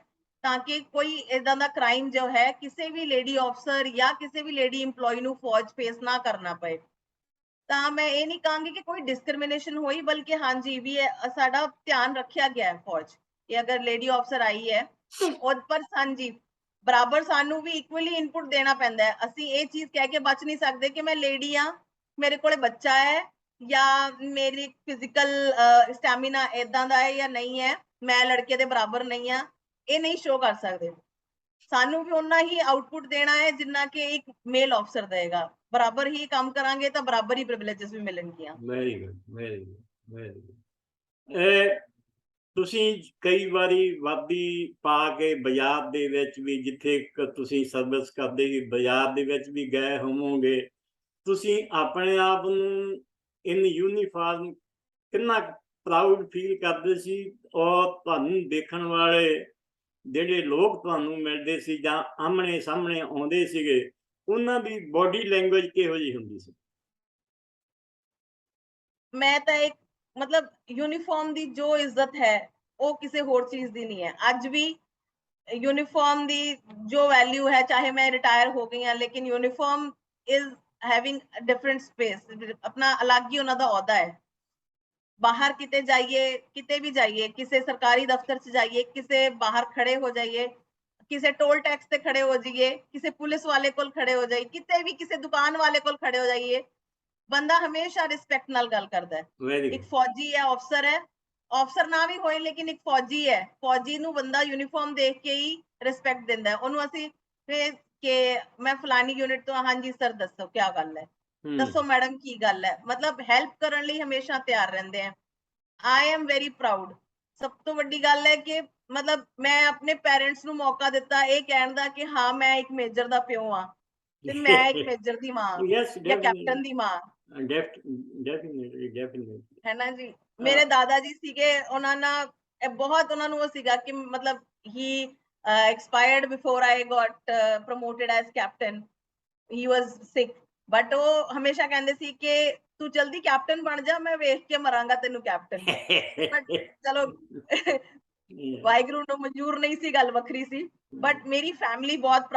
ਤਾਂ ਕਿ ਕੋਈ ਇਦਾਂ ਦਾ ਕ੍ਰਾਈਮ ਜੋ ਹੈ ਕਿਸੇ ਵੀ ਲੇਡੀ ਆਫਸਰ ਜਾਂ ਕਿਸੇ ਵੀ ਲੇਡੀ EMPLOYEE ਨੂੰ ਫੌਜ ਫੇਸ ਨਾ ਕਰਨਾ ਪਏ। ਤਾਂ ਮੈਂ ਇਹ ਨਹੀਂ ਕਹਾਂਗੀ ਕਿ ਕੋਈ ਡਿਸਕ੍ਰਿਮੀਨੇਸ਼ਨ ਹੋਈ, ਬਲਕਿ ਹਾਂਜੀ ਵੀ ਸਾਡਾ ਧਿਆਨ ਰੱਖਿਆ ਗਿਆ ਹੈ ਫੌਜ ਕਿ ਅਗਰ ਲੇਡੀ ਆਫਸਰ ਆਈ ਹੈ ਉਹ ਪਰ ਹਾਂਜੀ ਬਰਾਬਰ ਸਾਨੂੰ ਵੀ ਇਕੁਅਲੀ ਇਨਪੁਟ ਦੇਣਾ ਪੈਂਦਾ ਹੈ। ਅਸੀਂ ਇਹ ਚੀਜ਼ ਕਹਿ ਕੇ ਬਚ ਨਹੀਂ ਸਕਦੇ ਕਿ ਮੈਂ ਲੇਡੀ ਆ, ਮੇਰੇ ਕੋਲੇ ਬੱਚਾ ਹੈ, ਜਾਂ ਮੇਰੀ ਫਿਜ਼ੀਕਲ ਸਟੈਮਿਨਾ ਇਦਾਂ ਦਾ ਹੈ ਜਾਂ ਨਹੀਂ ਹੈ, ਮੈਂ ਲੜਕੇ ਦੇ ਬਰਾਬਰ ਨਹੀਂ ਆ, ਇਹ ਨਹੀਂ ਸ਼ੋ ਕਰ ਸਕਦੇ। ਸਾਨੂੰ ਵੀ ਉਹਨਾਂ ਹੀ ਆਊਟਪੁੱਟ ਦੇਣਾ ਹੈ ਜਿੰਨਾ ਕਿ ਇੱਕ ਮੇਲ ਆਫਸਰ ਦੇਗਾ। ਬਰਾਬਰ ਹੀ ਕੰਮ ਕਰਾਂਗੇ ਤਾਂ ਬਰਾਬਰ ਹੀ ਪ੍ਰਿਵਿਲੇजेस ਵੀ ਮਿਲਣਗੀਆਂ। Very good, very good, very good. ਤੁਸੀਂ ਕਈ ਵਾਰੀ ਵਰਦੀ ਪਾ ਕੇ ਬਾਜ਼ਾਰ ਦੇ ਵਿੱਚ ਵੀ, ਜਿੱਥੇ ਤੁਸੀਂ ਸਰਵਿਸ ਕਰਦੇ ਸੀ ਬਾਜ਼ਾਰ ਦੇ ਵਿੱਚ ਵੀ ਗਏ ਹੋਵੋਗੇ, ਤੁਸੀਂ ਆਪਣੇ ਆਪ ਨੂੰ ਇਨ ਯੂਨੀਫਾਰਮ ਕਿੰਨਾ ਪ੍ਰਾਊਡ ਫੀਲ ਕਰਦੇ ਸੀ? ਔਰ ਤੁਹਾਨੂੰ ਦੇਖਣ ਵਾਲੇ ਜਿਹੜੇ ਲੋਕ ਤੁਹਾਨੂੰ ਮਿਲਦੇ ਸੀ ਜਾਂ ਆਮਣੇ ਸਾਹਮਣੇ ਆਉਂਦੇ ਸੀਗੇ, ਉਹਨਾਂ ਦੀ ਬੋਡੀ ਲੈਂਗੁਏਜ ਕਿਹੋ ਜਿਹੀ ਹੁੰਦੀ ਸੀ? ਮੈਂ ਤਾਂ ਇੱਕ ਮਤਲਬ ਯੂਨੀਫਾਰਮ ਦੀ ਜੋ ਇੱਜ਼ਤ ਹੈ ਉਹ ਕਿਸੇ ਹੋਰ ਚੀਜ਼ ਦੀ ਨਹੀਂ ਹੈ। ਅੱਜ ਵੀ यूनिफॉर्म दी जो वैल्यू है, चाहे मैं रिटायर हो गई हाँ, लेकिन uniform is having different space, अपना अलग ही उन्होंने अहदा है। बाहर किते जाइए, किते भी जाइए, किसी सरकारी दफ्तर च जाइए, किसी बाहर खड़े हो जाइए, किसी टोल टैक्स से खड़े हो जाइए, किसी पुलिस वाले को खड़े हो जाइए, किते भी किसी दुकान वाले को खड़े हो जाइए, बंदा हमेशा रिस्पेक्ट नाल गल करदा है। वेरी एक फौजी है, अफसर ना भी होए, लेकिन एक फौजी है, फौजी नू बंदा यूनीफॉर्म देख के ही रिस्पेक्ट दिंदा है। ओनू असी कि मैं फलानी यूनिट तो, हाँ जी सर दसो क्या गल है, दसो मैडम की गल है, मतलब हेल्प करने लिए हमेशा तैयार रहंदे हैं। I am very proud. सब तो वड्डी गल है कि मतलब मैं अपने पेरेंट्स नू मौका दिता ये कहण दा कि हाँ मैं एक मेजर दा प्यो हाँ, ते मैं एक मेजर दी मां यस या कैप्टन दी मां, डेफिनेटली है ना जी। मेरे दादा जी सीगे, उन्हां ना बहुत उन्हां नू सीगा कि मतलब ही expired before I got promoted as captain, he was sick, but वो हमेशा कहंदे सी कि तू जल्दी कैप्टन बन जा, मैं वेख के मरांगा तेनू कैप्टन। बट चलो वाहिगुरू नू मंजूर नहीं सी, गल वखरी सी। बट मेरी फैमिली बहुत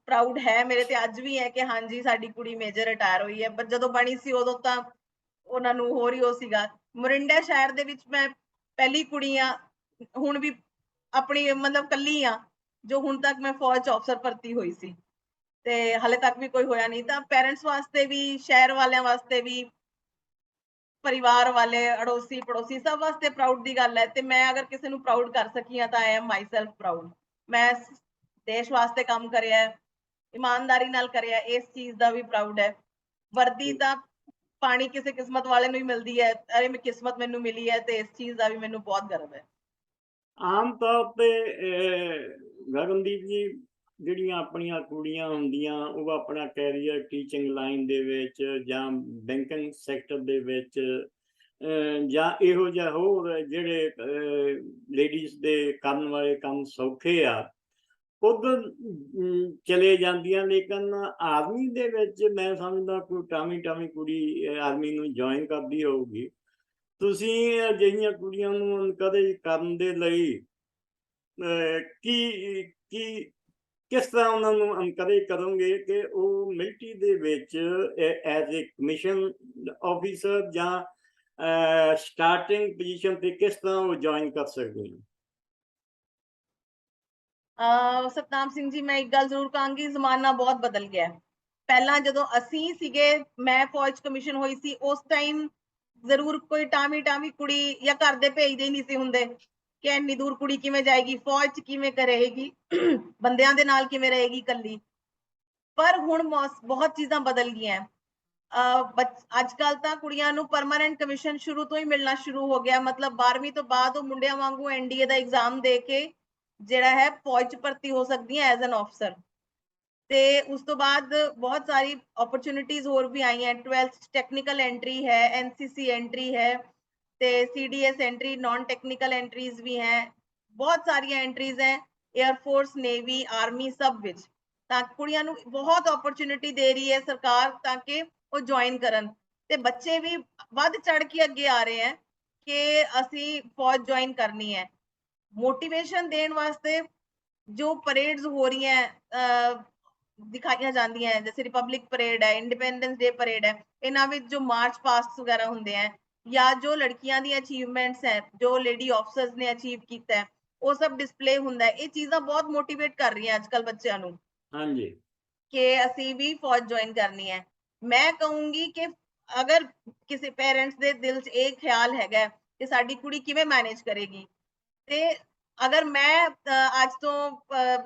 प्राउड है मेरे ते अज भी है कि हाँ जी साडी कुड़ी मेजर रिटायर हुई है। पर जदों बनी सी उदों तां उन्हां नू होर ही हो सीगा। मोरिंडा शहर दे विच मैं पहली कुड़ी हाँ, हुण भी अपनी मतलब कल्ली हाँ जो हुण तक मैं फौज च अफसर भर्ती हुई सी, ते हाले तक भी कोई होया नहीं। तां पेरेंट्स वास्ते भी, शहर वालियां वास्ते भी, परिवार वाले, अड़ोसी पड़ोसी सब वास्ते प्राउड दी गल है। ते मैं अगर किसी नू प्राउड कर सकी हाँ तां I am my self proud. मैं देश वास्ते काम करिया है, ईमानदारी नाल करिया, इस चीज दा भी प्राउड है। वर्दी तां पानी किसी किस्मत वाले नू ही मिलदी है, अरे मैं किस्मत मैनू मिली है, ते इस चीज दा भी मैनू बहुत गर्व है। ਆਮ ਤੌਰ ਤੇ ਗਗਨਦੀਪ ਜੀ, ਜਿਹੜੀਆਂ ਆਪਣੀਆਂ ਕੁੜੀਆਂ ਹੁੰਦੀਆਂ ਉਹ ਆਪਣਾ ਕੈਰੀਅਰ ਟੀਚਿੰਗ ਲਾਈਨ ਦੇ ਵਿੱਚ ਜਾਂ ਬੈਂਕਿੰਗ ਸੈਕਟਰ ਦੇ ਵਿੱਚ ਜਾਂ ਇਹੋ ਜਿਹਾ ਹੋਰ ਜਿਹੜੇ ਲੇਡੀਜ਼ ਦੇ ਕਰਨ ਵਾਲੇ ਕੰਮ ਸੌਖੇ ਆ ਉਧਰ ਚਲੇ ਜਾਂਦੀਆਂ, ਲੇਕਿਨ ਆਰਮੀ ਦੇ ਵਿੱਚ ਮੈਂ ਸਮਝਦਾ ਕੋਈ ਟਾਵੀਂ ਕੁੜੀ ਆਰਮੀ ਨੂੰ ਜੁਆਇਨ ਕਰਦੀ ਹੋਊਗੀ। ਤੁਸੀਂ ਅਜਿਹੀਆਂ ਕੁੜੀਆਂ ਨੂੰ ਇਨਕਰੇਜ ਕਰਨ ਦੇ ਲਈ ਕੀ ਕੀ ਕਿਸ ਤਰ੍ਹਾਂ ਉਹਨਾਂ ਨੂੰ ਇਨਕਰੇਜ ਕਰੋਗੇ ਕਿ ਉਹ ਮਿਲਟਰੀ ਦੇ ਵਿੱਚ ਐਜ਼ ਏ ਕਮਿਸ਼ਨ ਆਫਿਸਰ ਜਾਂ ਸਟਾਰਟਿੰਗ ਪੋਜੀਸ਼ਨ ਤੇ ਕਿਸ ਤਰ੍ਹਾਂ ਉਹ ਜੁਆਇਨ ਕਰ ਸਕਦੇ ਨੇ? ਸਤਨਾਮ ਸਿੰਘ ਜੀ, ਮੈਂ ਇੱਕ ਗੱਲ ਜ਼ਰੂਰ ਕਹਾਂਗੀ, ਜ਼ਮਾਨਾ ਬਹੁਤ ਬਦਲ ਗਿਆ ਹੈ। ਪਹਿਲਾਂ ਜਦੋਂ ਅਸੀਂ ਸੀਗੇ, ਮੈਂ ਫੌਜ ਕਮਿਸ਼ਨ ਹੋਈ ਸੀ, ਉਸ ਟਾਈਮ ਜ਼ਰੂਰ ਕੋਈ ਟਾਵੀਂ ਕੁੜੀ ਜਾਂ ਘਰ ਦੇ ਭੇਜਦੇ ਹੀ ਨਹੀਂ ਸੀ ਹੁੰਦੇ ਕਿ ਇੰਨੀ ਦੂਰ ਕੁੜੀ ਕਿਵੇਂ ਜਾਏਗੀ, ਫੌਜ ਚ ਕਿਵੇਂ ਕਰੇਗੀ, ਬੰਦਿਆਂ ਦੇ ਨਾਲ ਕਿਵੇਂ ਰਹੇਗੀ ਇਕੱਲੀ। ਪਰ ਹੁਣ ਬਹੁਤ ਚੀਜ਼ਾਂ ਬਦਲ ਗਈਆਂ। ਅੱਜ ਕੱਲ ਤਾਂ ਕੁੜੀਆਂ ਨੂੰ ਪਰਮਾਨੈਂਟ ਕਮਿਸ਼ਨ ਸ਼ੁਰੂ ਤੋਂ ਹੀ ਮਿਲਣਾ ਸ਼ੁਰੂ ਹੋ ਗਿਆ। ਮਤਲਬ 12ਵੀਂ ਤੋਂ ਬਾਅਦ ਉਹ ਮੁੰਡਿਆਂ ਵਾਂਗੂ ਐਨਡੀਏ ਦਾ ਐਗਜ਼ਾਮ ਦੇ ਕੇ ਜਿਹੜਾ ਹੈ ਫੌਜ ਚ ਭਰਤੀ ਹੋ ਸਕਦੀ ਹੈ ਐਜ਼ ਐਨ ਆਫਸਰ। ਤੇ ਉਸ ਤੋਂ ਬਾਅਦ ਬਹੁਤ ਸਾਰੀ ਓਪਰਚੁਨਿਟੀਜ਼ ਹੋਰ ਵੀ ਆਈਆਂ। 12th ਟੈਕਨੀਕਲ ਐਂਟਰੀ ਹੈ, ਐਨਸੀਸੀ ਐਂਟਰੀ ਹੈ, ਤੇ ਸੀਡੀਐਸ ਐਂਟਰੀ, ਨॉन टेक्निकल एंट्रीज भी हैं, बहुत सारिया एंट्रीज हैं एयरफोर्स, नेवी, आर्मी सब विच। ਤਾਂ ਕੁੜੀਆਂ ਨੂੰ ਬਹੁਤ ਓਪਰਚੁਨਿਟੀ ਦੇ ਰਹੀ ਹੈ ਸਰਕਾਰ ਤਾਂ ਕਿ ਉਹ ਜੁਆਇਨ ਕਰਨ, ਤੇ ਬੱਚੇ ਵੀ ਵੱਧ ਚੜ ਕੇ ਅੱਗੇ ਆ ਰਹੇ ਹੈ ਕਿ ਅਸੀਂ ਫੌਜ ਜੁਆਇਨ ਕਰਨੀ ਹੈ। मोटिवेशन देने वास्ते जो परेड्स हो रही हैं दिखाई जाती हैं, जैसे रिपब्लिक परेड है, इंडिपेंडेंस डे परेड है, इन्हां विच जो मार्च पास्ट वगैरह होंदे हैं या जो लड़कियां दी अचीवमेंट्स हैं, जो लेडी ऑफिसर्स ने अचीव किया है, वो सब डिस्प्ले हुंदा है। ये चीज़ां बहुत मोटिवेट कर रही हैं आजकल बच्चों नूं हाँ जी कि असी भी फौज ज्वाइन करनी है। मैं कहूंगी कि अगर किसी पेरेंट्स दे दिल च एक ख्याल हैगा कि साडी कुड़ी किवें मैनेज करेगी, ਤੇ ਅਗਰ ਮੈਂ ਅੱਜ ਤੋਂ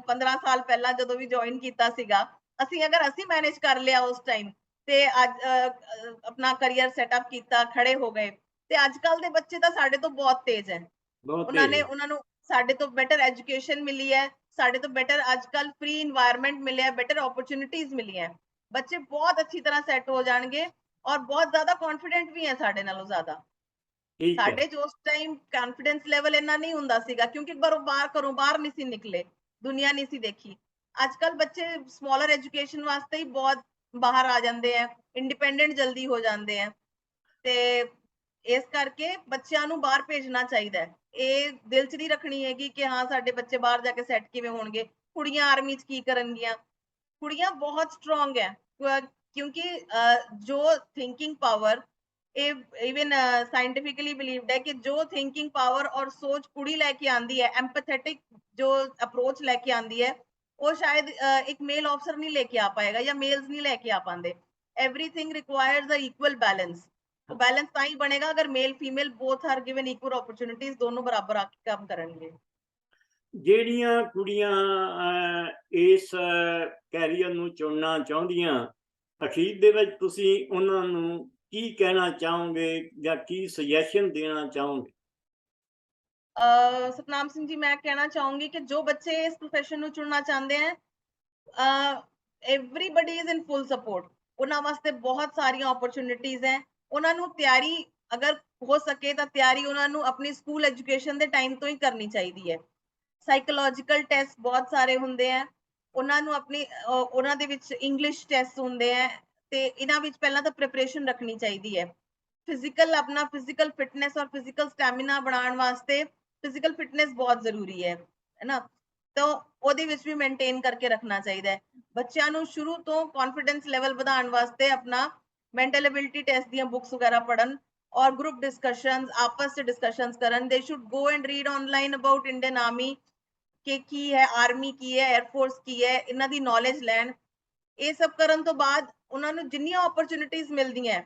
15 ਸਾਲ ਪਹਿਲਾਂ ਜਦੋਂ ਵੀ ਜੁਆਇਨ ਕੀਤਾ ਸੀਗਾ, ਅਸੀਂ ਮੈਨੇਜ ਕਰ ਲਿਆ ਉਸ ਟਾਈਮ ਤੇ ਅੱਜ ਆਪਣਾ ਕੈਰੀਅਰ ਸੈਟਅਪ ਕੀਤਾ, ਖੜੇ ਹੋ ਗਏ, ਤੇ ਅੱਜ ਕੱਲ ਦੇ ਬੱਚੇ ਤਾਂ ਸਾਡੇ ਤੋਂ ਬਹੁਤ ਤੇਜ਼ ਹੈ। बहुत ਉਹਨਾਂ तेज है। ਨੂੰ ਸਾਡੇ ਤੋਂ ਬੈਟਰ ਐਜੂਕੇਸ਼ਨ ਮਿਲੀ ਹੈ, ਸਾਡੇ ਤੋਂ ਬੈਟਰ ਅੱਜ ਕੱਲ ਫ੍ਰੀ ਇਨਵਾਇਰਨਮੈਂਟ ਮਿਲਿਆ, ਬੈਟਰ ਓਪਰਚੁਨਿਟੀਜ਼ ਮਿਲੀਆਂ। ਬੱਚੇ ਬਹੁਤ ਅੱਛੀ ਤਰ੍ਹਾਂ ਸੈੱਟ ਹੋ ਜਾਣਗੇ ਔਰ ਬਹੁਤ ਜ਼ਿਆਦਾ ਕੌਨਫੀਡੈਂਟ ਵੀ ਹੈ ਸਾਡੇ ਨਾਲੋਂ ਜ਼ਿਆਦਾ। ठीक है। ਸਾਡੇ ਚ ਉਸ ਟਾਈਮ ਕੌਨਫੀਡੈਂਸ ਲੈਵਲ ਇੰਨਾ ਨਹੀਂ ਹੁੰਦਾ ਸੀਗਾ ਕਿਉਂਕਿ ਘਰੋਂ ਬਾਹਰ ਨਹੀਂ ਸੀ ਨਿਕਲੇ, ਦੁਨੀਆ ਨਹੀਂ ਸੀ ਦੇਖੀ। ਅੱਜ ਕੱਲ ਬੱਚੇ ਸਮਾਲਰ ਐਜੂਕੇਸ਼ਨ ਵਾਸਤੇ ਹੀ ਬਹੁਤ ਬਾਹਰ ਆ ਜਾਂਦੇ ਆ, ਇੰਡੀਪੈਂਡੈਂਟ ਜਲਦੀ ਹੋ ਜਾਂਦੇ ਆ। ਤੇ ਇਸ ਕਰਕੇ ਬੱਚਿਆਂ ਨੂੰ ਬਾਹਰ ਭੇਜਣਾ ਚਾਹੀਦਾ ਹੈ। ਇਹ ਦਿਲ 'ਚ ਨਹੀਂ ਰੱਖਣੀ ਹੈਗੀ ਕਿ ਹਾਂ ਸਾਡੇ ਬੱਚੇ ਬਾਹਰ ਜਾ ਕੇ ਸੈੱਟ ਕਿਵੇਂ ਹੋਣਗੇ, ਕੁੜੀਆਂ ਆਰਮੀ 'ਚ ਕੀ ਕਰਨਗੀਆਂ। ਕੁੜੀਆਂ ਬਹੁਤ ਸਟਰੋਂਗ ਹੈ ਕਿਉਂਕਿ ਜੋ ਥਿੰਕਿੰਗ ਪਾਵਰ ਇਵਨ ਸਾਇੰਟਿਫਿਕਲੀ ਬਿਲੀਵਡ ਹੈ ਕਿ ਜੋ ਥਿੰਕਿੰਗ ਪਾਵਰ ਔਰ ਸੋਚ ਕੁੜੀ ਲੈ ਕੇ ਆਂਦੀ ਹੈ, ਐम्पैथेटिक ਜੋ ਅਪਰੋਚ ਲੈ ਕੇ ਆਂਦੀ ਹੈ, ਉਹ ਸ਼ਾਇਦ ਇੱਕ ਮੇਲ ਅਫਸਰ ਨਹੀਂ ਲੈ ਕੇ ਆ ਪਾਏਗਾ ਜਾਂ ਮੇਲਸ ਨਹੀਂ ਲੈ ਕੇ ਆ ਪਾਉਂਦੇ। Everything requires a equal balance. तो बैलेंस ਤਾਂ ਹੀ ਬਣੇਗਾ ਅਗਰ male female both are given equal opportunities, ਦੋਨੋਂ ਬਰਾਬਰ ਆ ਕੇ ਕੰਮ ਕਰਨਗੇ। ਜਿਹੜੀਆਂ ਕੁੜੀਆਂ ਇਸ ਕੈਰੀਅਰ ਨੂੰ ਚੁਣਨਾ ਚਾਹੁੰਦੀਆਂ, ਅਖੀਰ ਦੇ ਵਿੱਚ ਤੁਸੀਂ ਉਹਨਾਂ ਨੂੰ ਕੀ ਕਹਿਣਾ ਚਾਹੋਗੇ ਜਾਂ ਕੀ ਸੁਜੈਸ਼ਨ ਦੇਣਾ ਚਾਹੋਗੇ? सतनाम सिंह जी, मैं कहना चाहूंगी कि जो बच्चे इस प्रोफेशन ਨੂੰ ਚੁਣਨਾ ਚਾਹੁੰਦੇ हैं, everybody is in full support. ਉਹਨਾਂ ਵਾਸਤੇ ਬਹੁਤ ਸਾਰੀਆਂ ਓਪਰਚੁਨਿਟੀਜ਼ ਹੈ। ਉਹਨਾਂ ਨੂੰ ਤਿਆਰੀ ਅਗਰ ਹੋ ਸਕੇ ਤਾਂ ਤਿਆਰੀ ਉਹਨਾਂ ਨੂੰ ਆਪਣੀ ਸਕੂਲ ਐਜੂਕੇਸ਼ਨ ਦੇ ਟਾਈਮ ਤੋਂ ਹੀ ਕਰਨੀ ਚਾਹੀਦੀ ਹੈ। ਸਾਈਕੋਲੋਜੀਕਲ ਟੈਸਟ ਬਹੁਤ ਸਾਰੇ ਹੁੰਦੇ ਆ, ਉਹਨਾਂ ਨੂੰ ਆਪਣੀ ਉਹਨਾਂ ਦੇ ਵਿੱਚ ਇੰਗਲਿਸ਼ ਟੈਸਟ ਹੁੰਦੇ ਆ, ਤੇ ਇਹਨਾਂ ਵਿੱਚ ਪਹਿਲਾਂ ਤਾਂ ਪ੍ਰਿਪਰੇਸ਼ਨ ਰੱਖਣੀ ਚਾਹੀਦੀ ਹੈ। ਫਿਜ਼ੀਕਲ ਆਪਣਾ ਫਿਜ਼ੀਕਲ ਫਿਟਨੈਸ ਔਰ ਫਿਜ਼ੀਕਲ ਸਟੈਮਿਨਾ ਬਣਾਉਣ ਵਾਸਤੇ ਫਿਜ਼ੀਕਲ ਫਿਟਨੈਸ ਬਹੁਤ ਜ਼ਰੂਰੀ ਹੈ ਨਾ, ਤਾਂ ਉਹਦੇ ਵਿੱਚ ਵੀ ਮੇਨਟੇਨ ਕਰਕੇ ਰੱਖਣਾ ਚਾਹੀਦਾ ਹੈ। ਬੱਚਿਆਂ ਨੂੰ ਸ਼ੁਰੂ ਤੋਂ ਕੌਨਫੀਡੈਂਸ ਲੈਵਲ ਵਧਾਉਣ ਵਾਸਤੇ ਆਪਣਾ ਮੈਂਟਲ ਐਬਿਲਿਟੀ ਟੈਸਟ ਦੀਆਂ ਬੁੱਕਸ ਵਗੈਰਾ ਪੜ੍ਹਨ ਔਰ ਗਰੁੱਪ ਡਿਸਕਸ਼ਨਸ, ਆਪਸ ਚ ਡਿਸਕਸ਼ਨਸ ਕਰਨ। ਦੇ should go and read online about Indian army ਕਿ ਕੀ ਹੈ, ਆਰਮੀ ਕੀ ਹੈ, 에ਅਰਫੋਰਸ ਕੀ ਹੈ, ਇਹਨਾਂ ਦੀ ਨੌਲੇਜ ਲੈਣ। ਇਹ ਸਭ ਕਰਨ ਤੋਂ ਬਾਅਦ ਉਹਨਾਂ ਨੂੰ ਜਿੰਨੀਆਂ ਓਪਰਚੁਨਿਟੀਜ਼ ਮਿਲਦੀਆਂ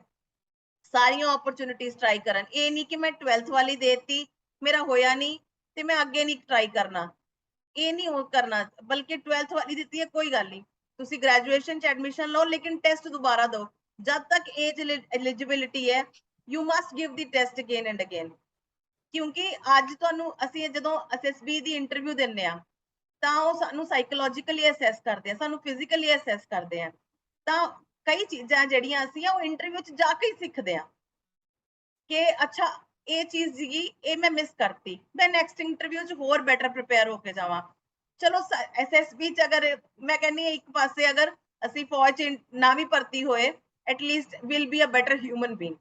ਸਾਰੀਆਂ ਓਪਰਚੁਨਿਟੀਜ਼ ਟਰਾਈ ਕਰਨ। ਇਹ ਨਹੀਂ ਕਿ ਮੈਂ 12th ਵਾਲੀ ਦੇਤੀ, ਮੇਰਾ ਹੋਇਆ ਨਹੀਂ ਤੇ ਮੈਂ ਅੱਗੇ ਨਹੀਂ ਟਰਾਈ ਕਰਨਾ, ਇਹ ਨਹੀਂ ਹੋ ਕਰਨਾ। ਬਲਕਿ 12th ਵਾਲੀ ਦਿੱਤੀ ਹੈ, ਕੋਈ ਗੱਲ ਨਹੀਂ, ਤੁਸੀਂ ਗ੍ਰੈਜੂਏਸ਼ਨ ਚ ਐਡਮਿਸ਼ਨ ਲਓ ਲੇਕਿਨ ਟੈਸਟ ਦੁਬਾਰਾ ਦਿਓ। ਜਦ ਤੱਕ ਏਜ ਐਲੀਜੀਬਿਲਿਟੀ ਹੈ, you must give the test again and again. ਕਿਉਂਕਿ ਅੱਜ ਤੁਹਾਨੂੰ ਅਸੀਂ ਜਦੋਂ SSB ਦੀ ਇੰਟਰਵਿਊ ਦਿੰਦੇ ਆ ਤਾਂ ਉਹ ਸਾਨੂੰ ਸਾਈਕੋਲੋਜੀਕਲੀ ਅਸੈਸ ਕਰਦੇ ਆ, ਸਾਨੂੰ ਫਿਜ਼ੀਕਲੀ ਅਸੈਸ ਕਰਦੇ ਆ। ਤਾਂ ਕਈ ਚੀਜ਼ਾਂ ਜਿਹੜੀਆਂ ਅਸੀਂ ਉਹ ਇੰਟਰਵਿਊ ਚ ਜਾ ਕੇ ਹੀ ਸਿੱਖਦੇ ਆ ਕਿ ਅੱਛਾ ਇਹ ਚੀਜ਼ ਸੀਗੀ, ਇਹ ਮੈਂ ਮਿਸ ਕਰਤੀ, ਮੈਂ ਨੈਕਸਟ ਇੰਟਰਵਿਊ ਚ ਹੋਰ ਬੈਟਰ ਪ੍ਰਿਪੇਅਰ ਹੋ ਕੇ ਜਾਵਾਂ। ਚਲੋ SSB ਚ ਅਗਰ ਮੈਂ ਕਹਿੰਦੀ ਹਾਂ ਇੱਕ ਪਾਸੇ ਅਗਰ ਅਸੀਂ ਫੌਜ ਚ ਨਾ ਵੀ ਭਰਤੀ ਹੋਏ, at least will be a better human being.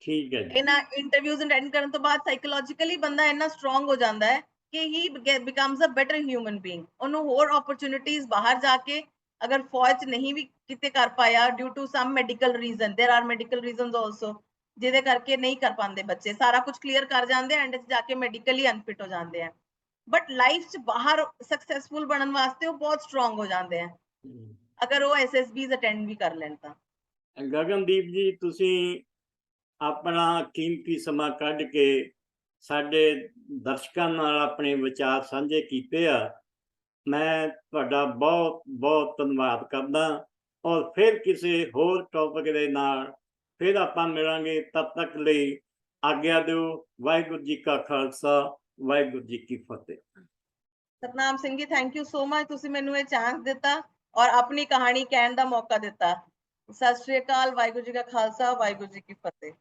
ਠੀਕ ਹੈ ਜੀ। ਇਹਨਾਂ ਇੰਟਰਵਿਊਜ਼ ਅਟੈਂਡ ਕਰਨ ਤੋਂ ਬਾਅਦ ਸਾਈਕੋਲੋਜੀਕਲੀ ਬੰਦਾ ਇੰਨਾ ਸਟਰੋਂਗ ਹੋ ਜਾਂਦਾ ਹੈ ਕਿ he becomes a better human being. ਉਹਨੂੰ ਹੋਰ ਓਪਰਚੁਨਿਟੀਜ਼ ਬਾਹਰ ਜਾ ਕੇ ਅਗਰ ਫੌਜ ਚ ਨਹੀਂ ਵੀ ਕਿਤੇ ਕਰ ਪਾਇਆ due to some medical reason, there are medical reasons also, ਜਿਹਦੇ ਕਰਕੇ ਨਹੀਂ ਕਰ ਪਾਉਂਦੇ ਬੱਚੇ, ਸਾਰਾ ਕੁਝ ਕਲੀਅਰ ਕਰ ਜਾਂਦੇ ਐਂਡ ਚ ਜਾ ਕੇ ਮੈਡੀਕਲੀ ਅਨਫਿਟ ਹੋ ਜਾਂਦੇ ਆ। ਬਟ ਲਾਈਫ ਚ ਬਾਹਰ ਸਕਸੈਸਫੁਲ ਬਣਨ ਵਾਸਤੇ ਉਹ ਬਹੁਤ ਸਟਰੋਂਗ ਹੋ ਜਾਂਦੇ ਆ ਅਗਰ ਉਹ SSBs ਅਟੈਂਡ ਵੀ ਕਰ ਲੈਣ ਤਾਂ। ਗਗਨਦੀਪ ਜੀ, ਤੁਸੀਂ ਆਪਣਾ ਕੀਮਤੀ ਸਮਾਂ ਕੱਢ ਕੇ ਸਾਡੇ ਦਰਸ਼ਕਾਂ ਨਾਲ ਆਪਣੇ ਵਿਚਾਰ ਸਾਂਝੇ ਕੀਤੇ ਆ। ਮੈਂ ਤੁਹਾਡਾ ਬਹੁਤ ਬਹੁਤ ਧੰਨਵਾਦ ਕਰਦਾ ਔਰ ਫਿਰ ਕਿਸੇ ਹੋਰ ਟੌਪਿਕ ਦੇ ਨਾਲ ਫਿਰ ਆਪਾਂ ਮਿਲਾਂਗੇ। ਤਦ ਤੱਕ ਲਈ ਆਗਿਆ ਦਿਓ। ਵਾਹਿਗੁਰੂ ਜੀ ਕਾ ਖਾਲਸਾ, ਵਾਹਿਗੁਰੂ ਜੀ ਕੀ ਫਤਿਹ। Satnam Singh ji, thank you so much, ਤੁਸੀਂ ਮੈਨੂੰ ਇਹ ਚਾਂਸ ਦਿੱਤਾ ਔਰ ਆਪਣੀ ਕਹਾਣੀ ਕਹਿਣ ਦਾ ਮੌਕਾ ਦਿੱਤਾ। ਸਤਿ ਸ਼੍ਰੀ ਅਕਾਲ, ਵਾਹਿਗੁਰੂ ਜੀ ਕਾ ਖਾਲਸਾ, ਵਾਹਿਗੁਰੂ ਜੀ ਕੀ ਫਤਿਹ।